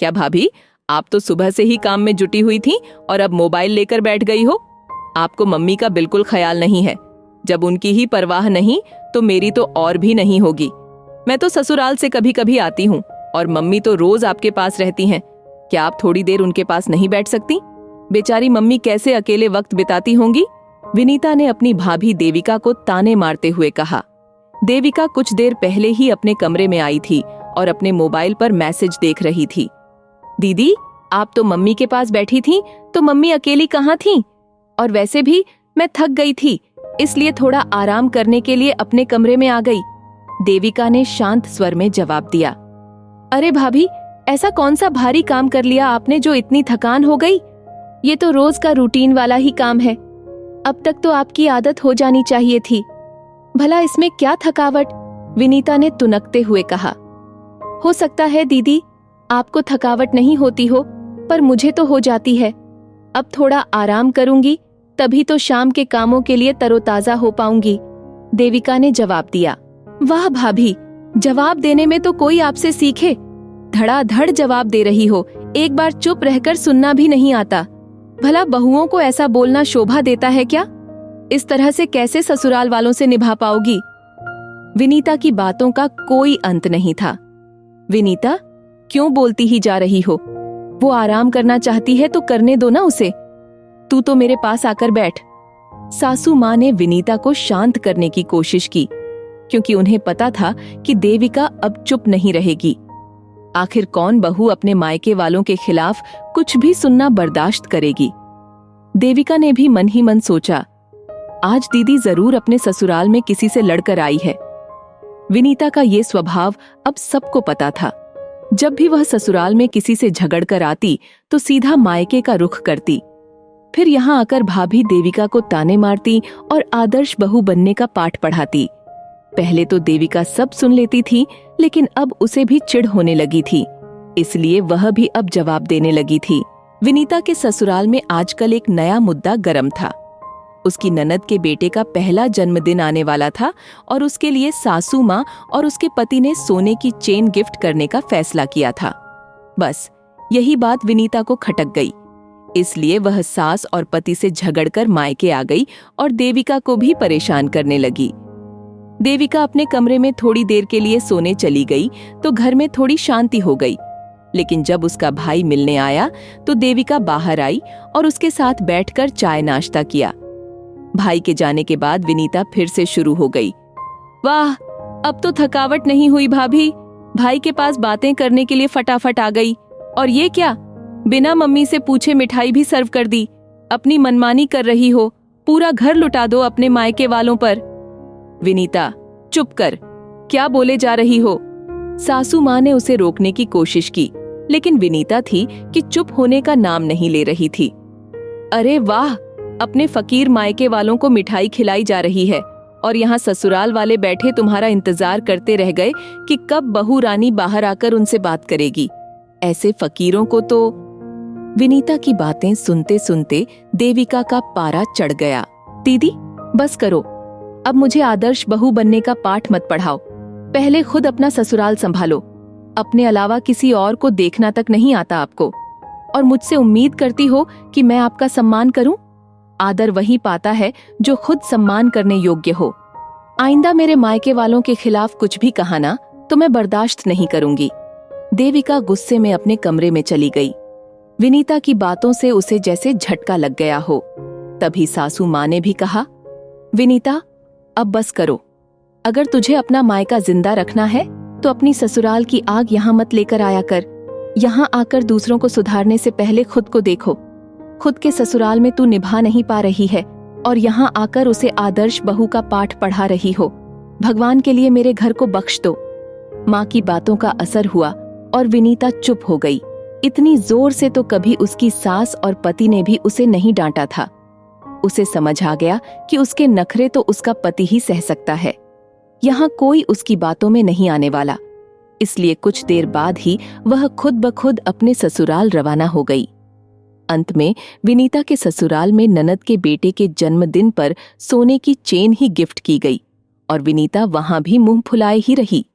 क्या भाभी, आप तो सुबह से ही काम में जुटी हुई थी और अब मोबाइल लेकर बैठ गई हो? आपको मम्मी का बिल्कुल ख्याल नहीं है। जब उनकी ही परवाह नहीं तो मेरी तो और भी नहीं होगी। मैं तो ससुराल से कभी कभी आती हूँ और मम्मी तो रोज आपके पास रहती हैं। क्या आप थोड़ी देर उनके पास नहीं बैठ सकती? बेचारी मम्मी कैसे अकेले वक्त बिताती होंगी? विनीता ने अपनी भाभी देविका को ताने मारते हुए कहा। देविका कुछ देर पहले ही अपने कमरे में आई थी और अपने मोबाइल पर मैसेज देख रही थी। दीदी, आप तो मम्मी के पास बैठी थीं, तो मम्मी अकेली कहाँ थीं? और वैसे भी मैं थक गई थी, इसलिए थोड़ा आराम करने के लिए अपने कमरे में आ गई। देविका ने शांत स्वर में जवाब दिया। अरे भाभी, ऐसा कौन सा भारी काम कर लिया आपने जो इतनी थकान हो गई? ये तो रोज का रूटीन वाला ही काम है। अब तक तो आपकी आदत हो जानी चाहिए थी। भला इसमें क्या थकावट? विनीता ने तुनकते हुए कहा। हो सकता है दीदी, आपको थकावट नहीं होती हो, पर मुझे तो हो जाती है। अब थोड़ा आराम करूंगी, तभी तो शाम के कामों के लिए तरोताजा हो पाऊंगी, देविका ने जवाब दिया। वाह भाभी, जवाब देने में तो कोई आपसे सीखे। धड़ाधड़ जवाब दे रही हो, एक बार चुप रहकर सुनना भी नहीं आता। भला बहुओं को ऐसा बोलना शोभा देता है क्या? इस तरह से कैसे ससुराल वालों से निभा पाओगी? विनीता की बातों का कोई अंत नहीं था। विनीता, क्यों बोलती ही जा रही हो? वो आराम करना चाहती है तो करने दो ना उसे। तू तो मेरे पास आकर बैठ। सासू माँ ने विनीता को शांत करने की कोशिश की, क्योंकि उन्हें पता था कि देविका अब चुप नहीं रहेगी। आखिर कौन बहू अपने मायके वालों के खिलाफ कुछ भी सुनना बर्दाश्त करेगी? देविका ने भी मन ही मन सोचा, आज दीदी जरूर अपने ससुराल में किसी से लड़कर आई है। विनीता का ये स्वभाव अब सबको पता था। जब भी वह ससुराल में किसी से झगड़ कर आती तो सीधा मायके का रुख करती, फिर यहाँ आकर भाभी देविका को ताने मारती और आदर्श बहू बनने का पाठ पढ़ाती। पहले तो देविका सब सुन लेती थी, लेकिन अब उसे भी चिढ़ होने लगी थी, इसलिए वह भी अब जवाब देने लगी थी। विनीता के ससुराल में आजकल एक नया मुद्दा गर्म था। उसकी ननद के बेटे का पहला जन्मदिन आने वाला था और उसके लिए सासू माँ और उसके पति ने सोने की चेन गिफ्ट करने का फैसला किया था। बस यही बात विनीता को खटक गई, इसलिए वह सास और पति से झगड़कर मायके आ गई और देविका को भी परेशान करने लगी। देविका अपने कमरे में थोड़ी देर के लिए सोने चली गई तो घर में थोड़ी शांति हो गई, लेकिन जब उसका भाई मिलने आया तो देविका बाहर आई और उसके साथ बैठकर चाय नाश्ता किया। भाई के जाने के बाद विनीता फिर से शुरू हो गई। वाह, अब तो थकावट नहीं हुई भाभी। भाई के पास बातें करने के लिए फटाफट आ गई, और ये क्या, बिना मम्मी से पूछे मिठाई भी सर्व कर दी। अपनी मनमानी कर रही हो, पूरा घर लुटा दो अपने मायके वालों पर। विनीता, चुप कर, क्या बोले जा रही हो? सासू माँ ने उसे रोकने की कोशिश की, लेकिन विनीता थी कि चुप होने का नाम नहीं ले रही थी। अरे वाह, अपने फकीर मायके वालों को मिठाई खिलाई जा रही है और यहाँ ससुराल वाले बैठे तुम्हारा इंतजार करते रह गए कि कब बहू रानी बाहर आकर उनसे बात करेगी। ऐसे फकीरों को तो। विनीता की बातें सुनते सुनते देविका का पारा चढ़ गया। दीदी, बस करो, अब मुझे आदर्श बहू बनने का पाठ मत पढ़ाओ। पहले खुद अपना ससुराल संभालो। अपने अलावा किसी और को देखना तक नहीं आता आपको, और मुझसे उम्मीद करती हो कि मैं आपका सम्मान करूं? आदर वही पाता है जो खुद सम्मान करने योग्य हो। आइंदा मेरे मायके वालों के खिलाफ कुछ भी कहा ना तो मैं बर्दाश्त नहीं करूंगी। देविका गुस्से में अपने कमरे में चली गई। विनीता की बातों से उसे जैसे झटका लग गया हो। तभी सासू माँ ने भी कहा, विनीता, अब बस करो। अगर तुझे अपना मायका जिंदा रखना है तो अपनी ससुराल की आग यहाँ मत लेकर आया कर। यहाँ आकर दूसरों को सुधारने से पहले खुद को देखो। खुद के ससुराल में तू निभा नहीं पा रही है और यहाँ आकर उसे आदर्श बहू का पाठ पढ़ा रही हो। भगवान के लिए मेरे घर को बख्श दो। माँ की बातों का असर हुआ और विनीता चुप हो गई। इतनी जोर से तो कभी उसकी सास और पति ने भी उसे नहीं डांटा था। उसे समझ आ गया कि उसके नखरे तो उसका पति ही सह सकता है, यहाँ कोई उसकी बातों में नहीं आने वाला। इसलिए कुछ देर बाद ही वह खुद ब खुद अपने ससुराल रवाना हो गई। अंत में विनीता के ससुराल में ननद के बेटे के जन्मदिन पर सोने की चेन ही गिफ्ट की गई और विनीता वहां भी मुंह फुलाए ही रही।